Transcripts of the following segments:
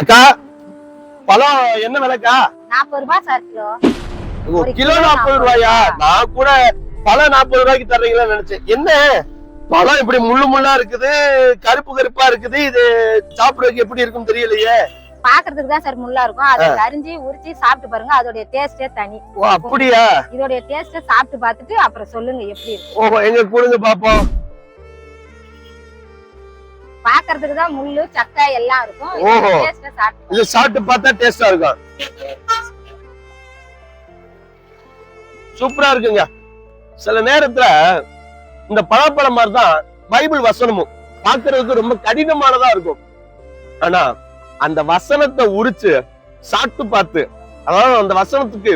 அக்கா பழம் என்ன விலைக்கா? 40 ரூபாய் சார் கிலோ. ஒரு கிலோ 40 ரூபாயா? நான் கூட பழம் 40 ரூபாய்க்கு தர்றீங்களான்னு நினைச்சேன். என்ன பழம் இப்படி முள்ளு முள்ளா இருக்குது, கருப்பு கருப்பா இருக்குது, இது சாப்பிடுறதுக்கு எப்படி இருக்குன்னு தெரியலையே. பாக்குறதுக்கு தான் சார் முள்ளா இருக்கும். அதை கரிஞ்சி உரிச்சு சாப்பிட்டு பாருங்க, அதோட டேஸ்டே தனி. ஓ அப்படியா? இதோட டேஸ்ட சாப்பிட்டு பார்த்துட்டு அப்புறம் சொல்லுங்க எப்படி இருக்கு. ஓஹோ, எங்க கொடுங்க பாப்போம். பாக்குறதுக்கு தான் முள்ளு சக்கை எல்லாம் இருக்கும். ஓஹோ, டேஸ்ட சாப்பிட்டு இது சாப்பிட்டு பார்த்தா டேஸ்டா இருக்கும். சூப்பரா இருக்குங்க. சில நேரத்துல இந்த பழப்பழம் மாதிரிதான் பைபிள் வசனமும் பாக்குறதுக்கு ரொம்ப கடினமானதா இருக்கும். ஆனா அந்த வசனத்தை உரிச்சு சாப்பிட்டு பார்த்து, அதாவது அந்த வசனத்துக்கு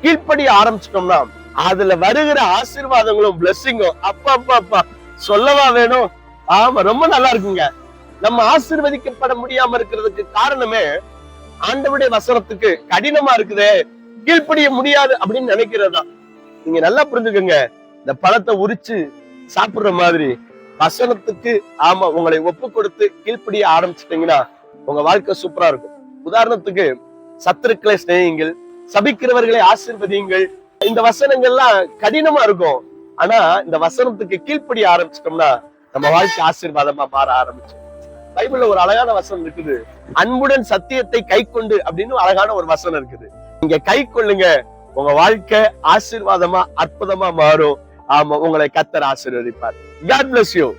கீழ்ப்படிய ஆரம்பிச்சிட்டோம்னா அதுல வருகிற ஆசீர்வாதங்களும் பிளெஸிங்கும் அப்பா அப்பா அப்பா சொல்லவா வேணும். ஆமா, ரொம்ப நல்லா இருக்குங்க. நம்ம ஆசீர்வதிக்கப்பட முடியாம இருக்கிறதுக்கு காரணமே ஆண்டவருடைய வசனத்துக்கு கடினமா இருக்குதே, கீழ்ப்படிய முடியாது அப்படின்னு நினைக்கிறதுதான். நீங்க நல்லா புரிஞ்சுக்கோங்க. இந்த பழத்தை உரிச்சு சாப்பிடுற மாதிரி வசனத்துக்கு ஆமா உங்களை ஒப்பு கொடுத்து கீழ்ப்படிய ஆரம்பிச்சிட்டீங்கன்னா உங்க வாழ்க்கை சூப்பரா இருக்கும். உதாரணத்துக்கு, சத்துருக்களை சிநேகியுங்கள், சபிக்கிறவர்களை ஆசீர்வதியுங்கள். இந்த வசனங்கள்லாம் கடினமா இருக்கும். ஆனா இந்த வசனத்துக்கு கீழ்ப்படிய ஆரம்பிச்சிட்டோம்னா நம்ம வாழ்க்கை ஆசீர்வாதமா மாற ஆரம்பிச்சு. பைபிள்ல ஒரு அழகான வசனம் இருக்குது, அன்புடன் சத்தியத்தை கை கொண்டு அப்படின்னு அழகான ஒரு வசனம் இருக்குது. நீங்க கை கொள்ளுங்க, உங்க வாழ்க்கை ஆசீர்வாதமா அற்புதமா மாறும். ஆமா, உங்களை கர்த்தர் ஆசீர்வதிப்பார். God bless you.